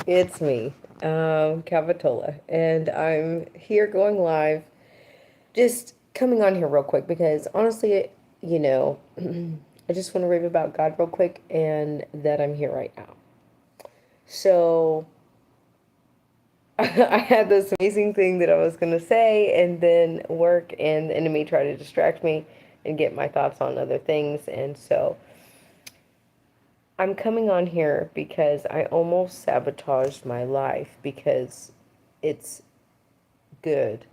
It's me, Capitola, and I'm here going live. Just coming on here real quick because honestly, you know, I just want to rave about God real quick and that I'm here right now. So, I had this amazing thing that I was going to say, and then work and the enemy tried to distract me and get my thoughts on other things. And so, I'm coming on here because I almost sabotaged my life because it's good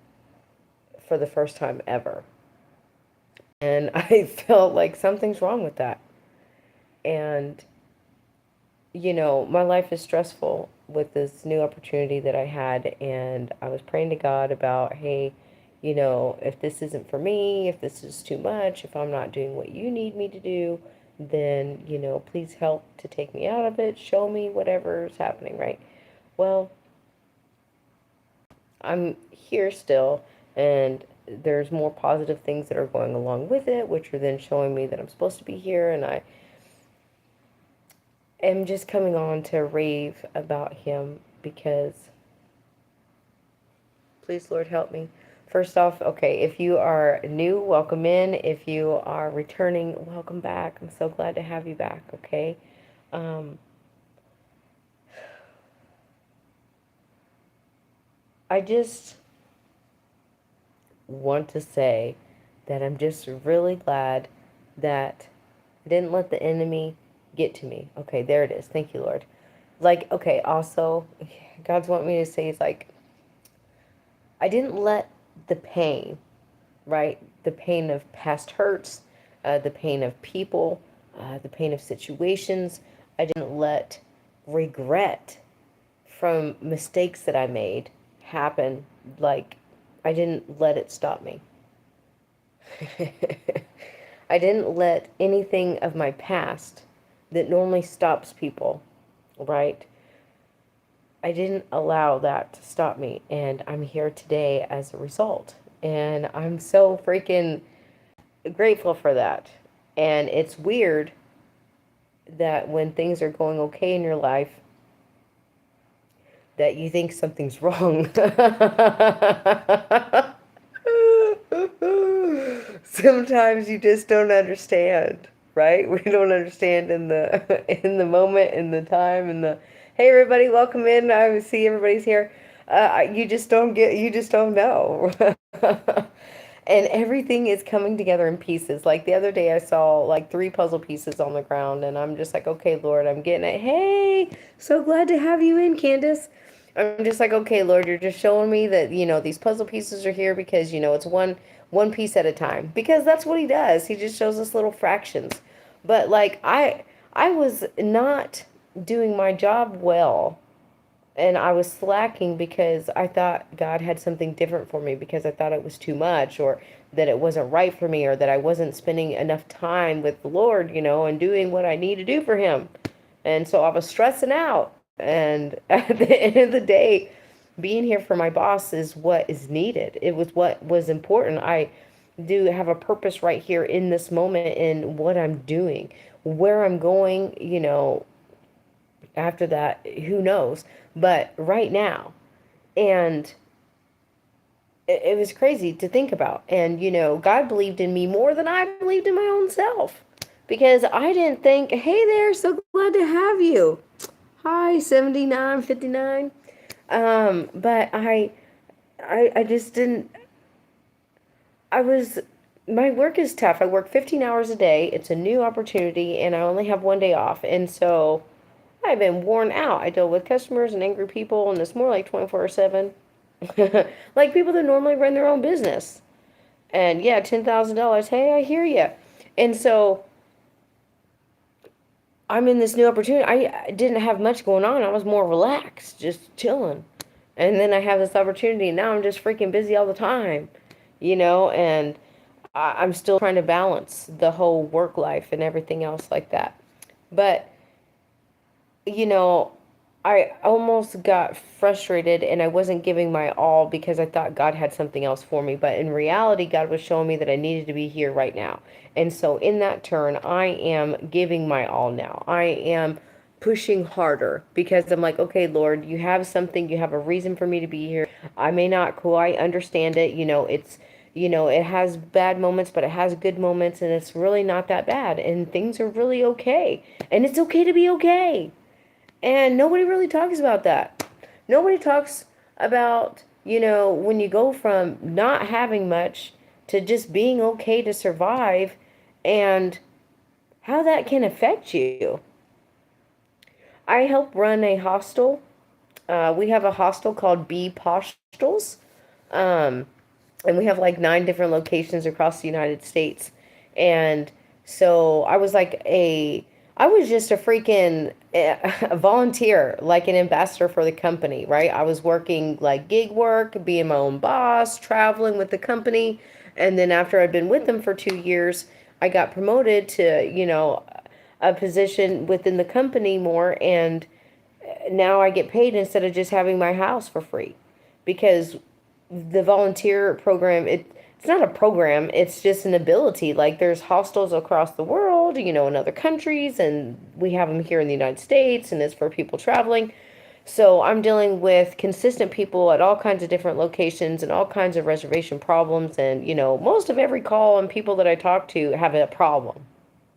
for the first time ever. And I felt like something's wrong with that. And, my life is stressful with this new opportunity that I had. And I was praying to God about, hey, if this isn't for me, if this is too much, if I'm not doing what you need me to do, then, please help to take me out of it, show me whatever's happening, right? Well, I'm here still, and there's more positive things that are going along with it, which are then showing me that I'm supposed to be here, and I am just coming on to rave about him because, please, Lord, help me. First off, okay, if you are new, welcome in. If you are returning, welcome back. I'm so glad to have you back, okay? Um, I just want to say that I'm just really glad that I didn't let the enemy get to me. Okay, there it is. Thank you, Lord. Like, okay, also, God's want me to say is like, I didn't let the pain, right? The pain of past hurts, the pain of people, the pain of situations. I didn't let regret from mistakes that I made happen. Like, I didn't let it stop me. I didn't let anything of my past that normally stops people, right? I didn't allow that to stop me, and I'm here today as a result. And I'm so freaking grateful for that. And it's weird that when things are going okay in your life, that you think something's wrong. Sometimes you just don't understand, right? We don't understand in the in the moment, in the time, in the hey everybody, welcome in. I see everybody's here. You just don't know. And everything is coming together in pieces. Like the other day, I saw like three puzzle pieces on the ground, and I'm just like, okay, Lord, I'm getting it. Hey, so glad to have you in, Candace. I'm just like, okay, Lord, you're just showing me that, these puzzle pieces are here because, it's one piece at a time. Because that's what he does. He just shows us little fractions. But like I was not doing my job well, and I was slacking because I thought God had something different for me, because I thought it was too much, or that it wasn't right for me, or that I wasn't spending enough time with the Lord, and doing what I need to do for him. And so I was stressing out. And at the end of the day, being here for my boss is what is needed. It was what was important. I do have a purpose right here in this moment in what I'm doing. Where I'm going, after that, who knows? But right now, and it was crazy to think about. And, God believed in me more than I believed in my own self, because I didn't think, hey there, so glad to have you. Hi, 7959. But I just didn't, I was, my work is tough. I work 15 hours a day. It's a new opportunity, and I only have one day off. And so I've been worn out. I deal with customers and angry people, and it's more like 24/7. Like people that normally run their own business. And yeah, $10,000. Hey, I hear you. And so I'm in this new opportunity. I didn't have much going on. I was more relaxed, just chilling. And then I have this opportunity. And now I'm just freaking busy all the time, and I'm still trying to balance the whole work life and everything else like that. But, you know, I almost got frustrated, and I wasn't giving my all because I thought God had something else for me. But in reality, God was showing me that I needed to be here right now. And so in that turn, I am giving my all now. I am pushing harder because I'm like, okay, Lord, you have something, you have a reason for me to be here. I may not quite understand it. It has bad moments, but it has good moments, and it's really not that bad. And things are really okay. And it's okay to be okay. And nobody really talks about that. Nobody talks about, when you go from not having much to just being okay to survive and how that can affect you. I help run a hostel. We have a hostel called Bee Postals. Um, and we have like 9 different locations across the United States. And so I was just a freaking a volunteer, like an ambassador for the company, right? I was working like gig work, being my own boss, traveling with the company. And then after I'd been with them for 2 years, I got promoted to, a position within the company more. And now I get paid instead of just having my house for free because the volunteer program, it's not a program, it's just an ability. Like there's hostels across the world, in other countries, and we have them here in the United States, and it's for people traveling. So I'm dealing with consistent people at all kinds of different locations and all kinds of reservation problems, and most of every call and people that I talk to have a problem.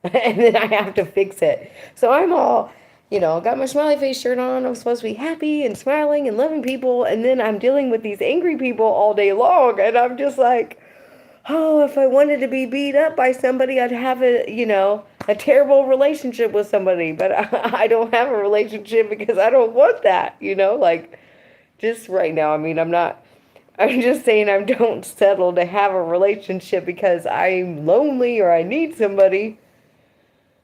And then I have to fix it. So I'm all, got my smiley face shirt on. I'm supposed to be happy and smiling and loving people. And then I'm dealing with these angry people all day long. And I'm just like, oh, if I wanted to be beat up by somebody, I'd have a terrible relationship with somebody. But I don't have a relationship because I don't want that, like just right now. I mean, I'm just saying I don't settle to have a relationship because I'm lonely or I need somebody,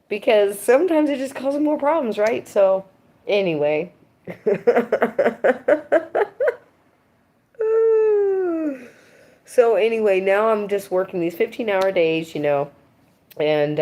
because sometimes it just causes more problems, right? So, anyway. So, anyway, now I'm just working these 15-hour days, and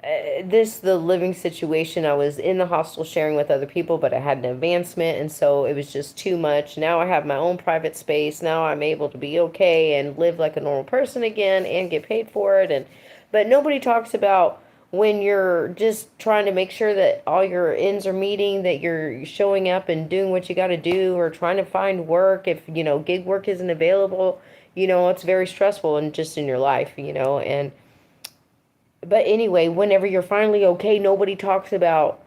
the living situation, I was in the hostel sharing with other people, but I had an advancement, and so it was just too much. Now I have my own private space. Now I'm able to be okay and live like a normal person again and get paid for it. But nobody talks about when you're just trying to make sure that all your ends are meeting, that you're showing up and doing what you got to do, or trying to find work. If, gig work isn't available, it's very stressful and just in your life, and but anyway, whenever you're finally okay, nobody talks about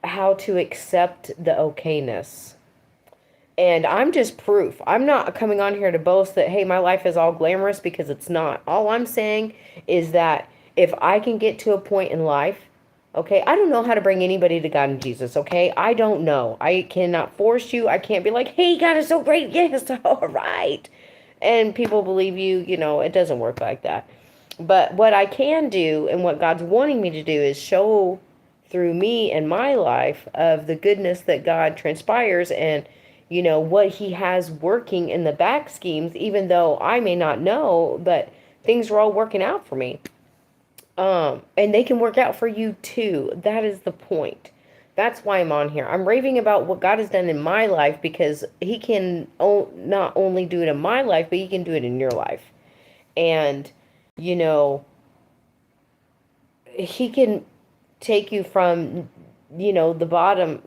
how to accept the okayness. And I'm just proof. I'm not coming on here to boast that, hey, my life is all glamorous, because it's not. All I'm saying is that if I can get to a point in life, okay, I don't know how to bring anybody to God and Jesus, okay? I don't know. I cannot force you. I can't be like, hey, God is so great. Yes, all right. And people believe you, it doesn't work like that. But what I can do and what God's wanting me to do is show through me and my life of the goodness that God transpires, and what he has working in the back schemes, even though I may not know, but things are all working out for me. And they can work out for you too. That is the point. That's why I'm on here. I'm raving about what God has done in my life, because he can not only do it in my life, but he can do it in your life. And you know, he can take you from, the bottom,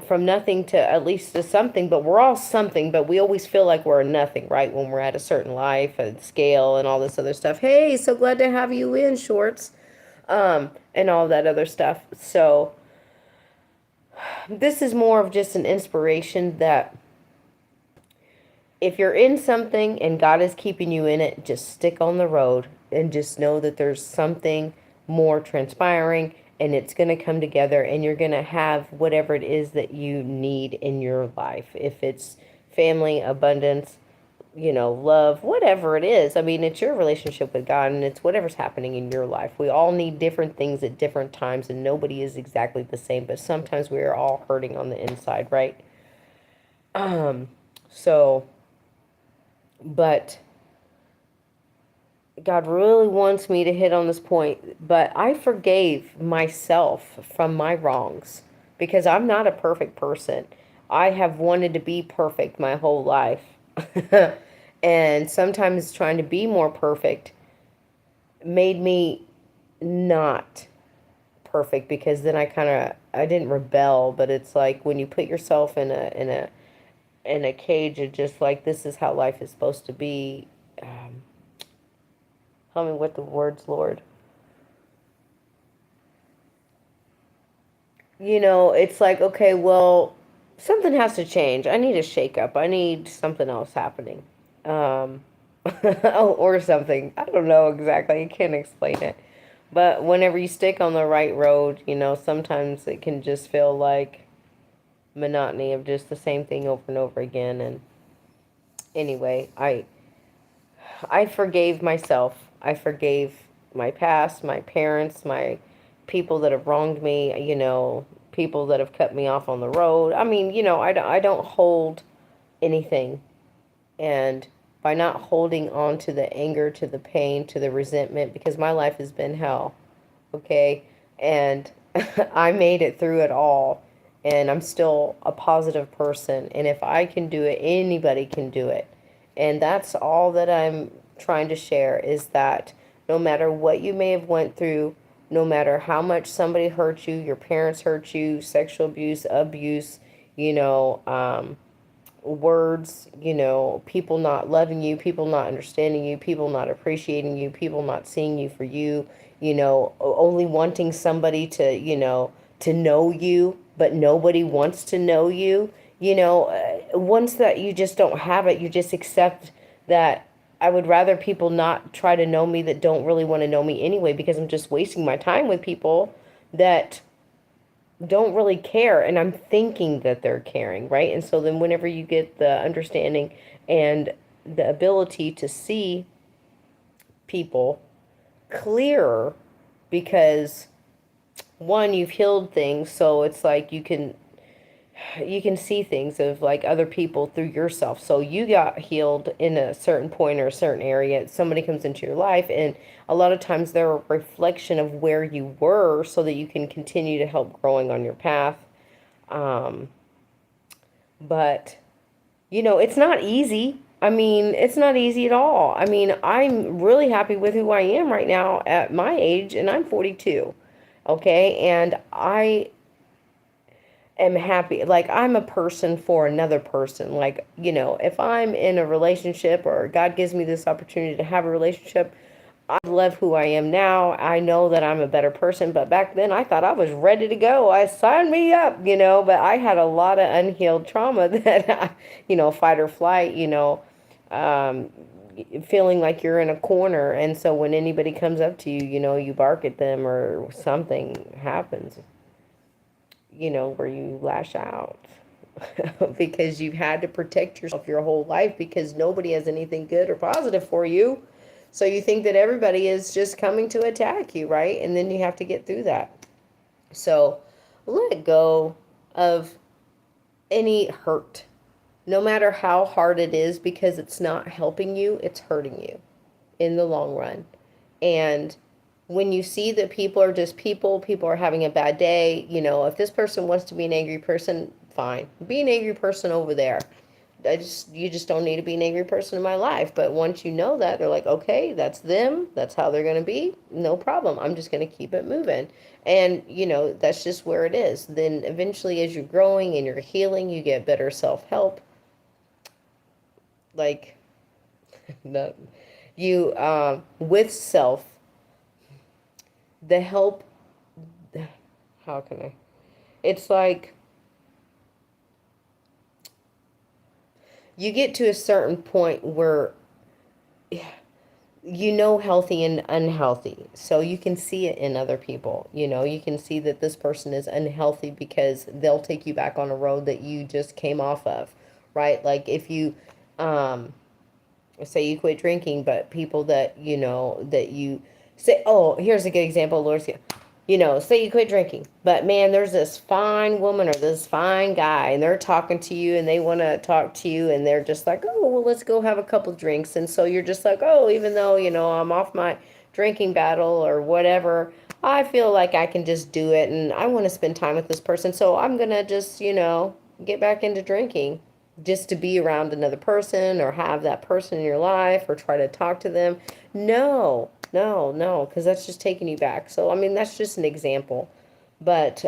from nothing to at least to something. But we're all something, but we always feel like we're nothing, right? When we're at a certain life and scale and all this other stuff. Hey, so glad to have you in, Shorts, and all that other stuff. So this is more of just an inspiration that if you're in something and God is keeping you in it, just stick on the road and just know that there's something more transpiring, and it's going to come together, and you're going to have whatever it is that you need in your life. If it's family, abundance, love, whatever it is. I mean, it's your relationship with God, and it's whatever's happening in your life. We all need different things at different times, and nobody is exactly the same, but sometimes we are all hurting on the inside, right? So, but God really wants me to hit on this point, but I forgave myself from my wrongs because I'm not a perfect person. I have wanted to be perfect my whole life. And sometimes trying to be more perfect made me not perfect, because then I kind of I didn't rebel, but it's like when you put yourself in a cage of just like this is how life is supposed to be. Um, Tell me what the words, Lord. It's like, okay, well, something has to change. I need a shake up. I need something else happening. Um, oh, or something. I don't know exactly. I can't explain it. But whenever you stick on the right road, sometimes it can just feel like monotony of just the same thing over and over again. And anyway, I forgave myself. I forgave my past, my parents, my people that have wronged me, people that have cut me off on the road. I mean, I don't hold anything. And by not holding on to the anger, to the pain, to the resentment, because my life has been hell, okay? And I made it through it all. And I'm still a positive person. And if I can do it, anybody can do it. And that's all that I'm trying to share is that no matter what you may have went through, no matter how much somebody hurt you, your parents hurt you, sexual abuse, you know, words, people not loving you, people not understanding you, people not appreciating you, people not seeing you for you, only wanting somebody to, to know you, but nobody wants to know you. Once that you just don't have it, you just accept that I would rather people not try to know me that don't really want to know me anyway because I'm just wasting my time with people that don't really care and I'm thinking that they're caring, right? And so then whenever you get the understanding and the ability to see people clearer because one, you've healed things, so it's like you can see things of like other people through yourself. So you got healed in a certain point or a certain area. Somebody comes into your life, and a lot of times they're a reflection of where you were so that you can continue to help growing on your path. Um, but, it's not easy. I mean, it's not easy at all. I mean, I'm really happy with who I am right now at my age, and I'm 42. Okay. And I am happy. Like, I'm a person for another person. Like, if I'm in a relationship or God gives me this opportunity to have a relationship, I love who I am now. I know that I'm a better person, but back then I thought I was ready to go. I signed me up, but I had a lot of unhealed trauma that, fight or flight, um, feeling like you're in a corner. And so when anybody comes up to you, you bark at them or something happens, where you lash out because you've had to protect yourself your whole life because nobody has anything good or positive for you. So you think that everybody is just coming to attack you, right? And then you have to get through that. So let go of any hurt, no matter how hard it is, because it's not helping you, it's hurting you in the long run. And when you see that people are just people are having a bad day, if this person wants to be an angry person, fine. Be an angry person over there. You just don't need to be an angry person in my life. But once you know that, they're like, okay, that's them. That's how they're going to be. No problem. I'm just going to keep it moving. And, that's just where it is. Then eventually, as you're growing and you're healing, you get better self-help. Like, the, with self, the help, how can I? It's like you get to a certain point where healthy and unhealthy. So you can see it in other people. You can see that this person is unhealthy because they'll take you back on a road that you just came off of, right? Like if you, say you quit drinking, but people that, that you say, oh, here's a good example, Lord, say you quit drinking, but man, there's this fine woman or this fine guy, and they're talking to you and they want to talk to you, and they're just like, oh, well, let's go have a couple drinks. And so you're just like, oh, even though, I'm off my drinking battle or whatever, I feel like I can just do it and I want to spend time with this person. So I'm going to just, get back into drinking just to be around another person or have that person in your life or try to talk to them. No, no, no, because that's just taking you back. So, I mean, that's just an example. But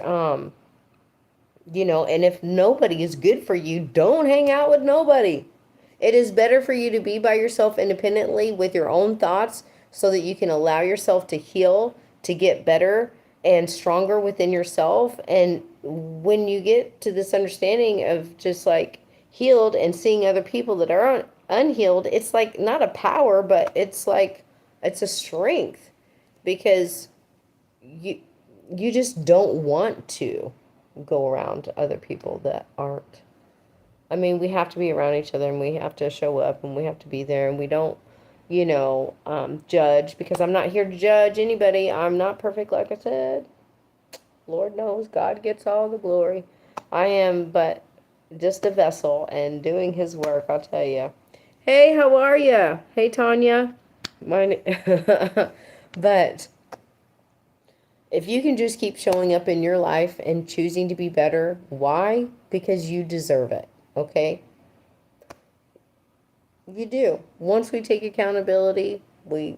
And if nobody is good for you, don't hang out with nobody. It is better for you to be by yourself independently with your own thoughts so that you can allow yourself to heal, to get better and stronger within yourself. And when you get to this understanding of just like healed and seeing other people that are unhealed, it's like not a power, but it's like it's a strength because you you just don't want to go around other people that aren't. I mean, we have to be around each other and we have to show up and we have to be there and we don't, judge because I'm not here to judge anybody. I'm not perfect, like I said. Lord knows God gets all the glory. I am but just a vessel and doing his work, I'll tell you. Hey, how are you? Hey, Tanya. My, but if you can just keep showing up in your life and choosing to be better, why? Because you deserve it, okay? You do. Once we take accountability, we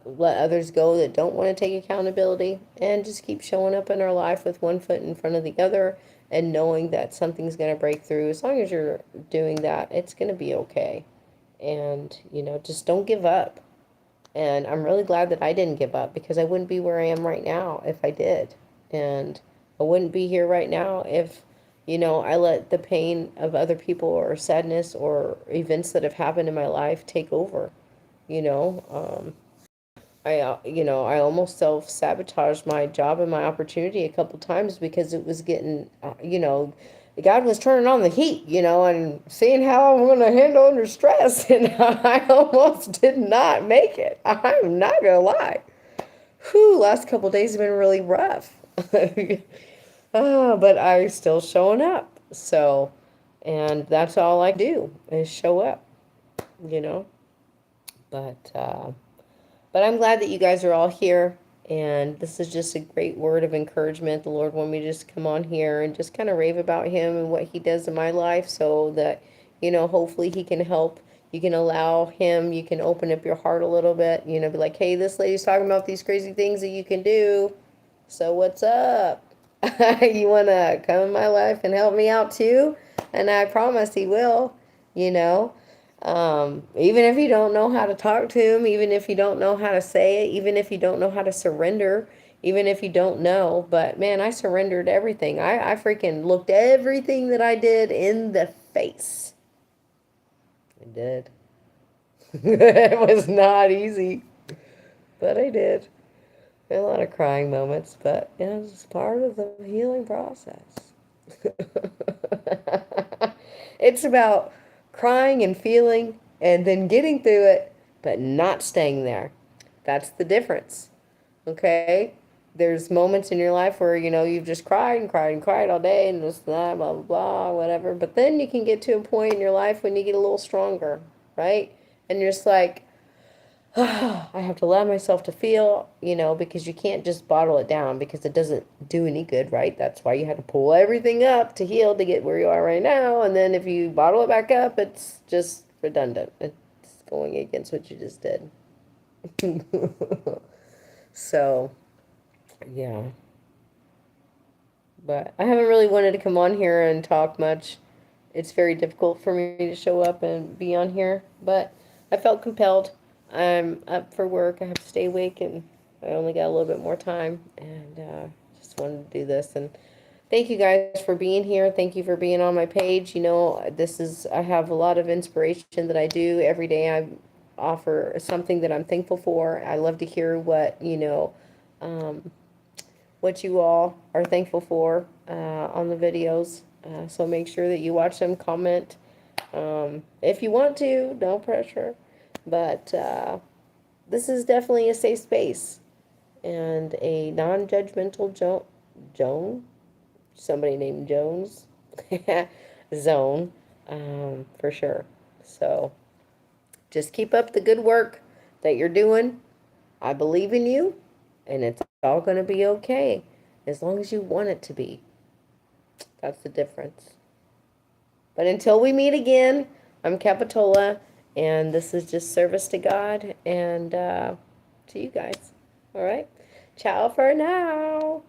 let others go that don't want to take accountability and just keep showing up in our life with one foot in front of the other and knowing that something's going to break through. As long as you're doing that, it's going to be okay. And, just don't give up. And I'm really glad that I didn't give up because I wouldn't be where I am right now if I did. And I wouldn't be here right now if, I let the pain of other people or sadness or events that have happened in my life take over. You know, I almost self-sabotaged my job and my opportunity a couple times because it was getting, God was turning on the heat, and seeing how I'm going to handle under stress. And I almost did not make it. I'm not going to lie. Whew, last couple of days have been really rough. But I'm still showing up. So, and that's all I do is show up, you know. But, uh, but I'm glad that you guys are all here. And this is just a great word of encouragement. The Lord wanted me to just come on here and just kind of rave about him and what he does in my life so that, hopefully he can help. You can allow him, you can open up your heart a little bit, be like, hey, this lady's talking about these crazy things that you can do. So what's up? You want to come in my life and help me out too? And I promise he will, you know. Even if you don't know how to talk to him, even if you don't know how to say it, even if you don't know how to surrender, even if you don't know. But man, I surrendered everything. I freaking looked everything that I did in the face. I did. It was not easy, but I did. A lot of crying moments, but it's part of the healing process. It's about crying and feeling and then getting through it, but not staying there. That's the difference. Okay? There's moments in your life where, you've just cried and cried and cried all day and this, that, blah, blah, blah, whatever. But then you can get to a point in your life when you get a little stronger, right? And you're just like, I have to allow myself to feel, because you can't just bottle it down because it doesn't do any good, right? That's why you had to pull everything up to heal to get where you are right now. And then if you bottle it back up, it's just redundant. It's going against what you just did. So, yeah. But I haven't really wanted to come on here and talk much. It's very difficult for me to show up and be on here, but I felt compelled. I'm up for work. I have to stay awake, and I only got a little bit more time, and just wanted to do this. And thank you guys for being here. Thank you for being on my page. I have a lot of inspiration that I do every day. I offer something that I'm thankful for. I love to hear what you all are thankful for on the videos. So make sure that you watch them, comment. If you want to, no pressure. But this is definitely a safe space and a non-judgmental Joan, somebody named Jones, zone, for sure. So just keep up the good work that you're doing. I believe in you, and it's all going to be okay as long as you want it to be. That's the difference. But until we meet again, I'm Capitola, and this is just service to God and to you guys. All right? Ciao for now.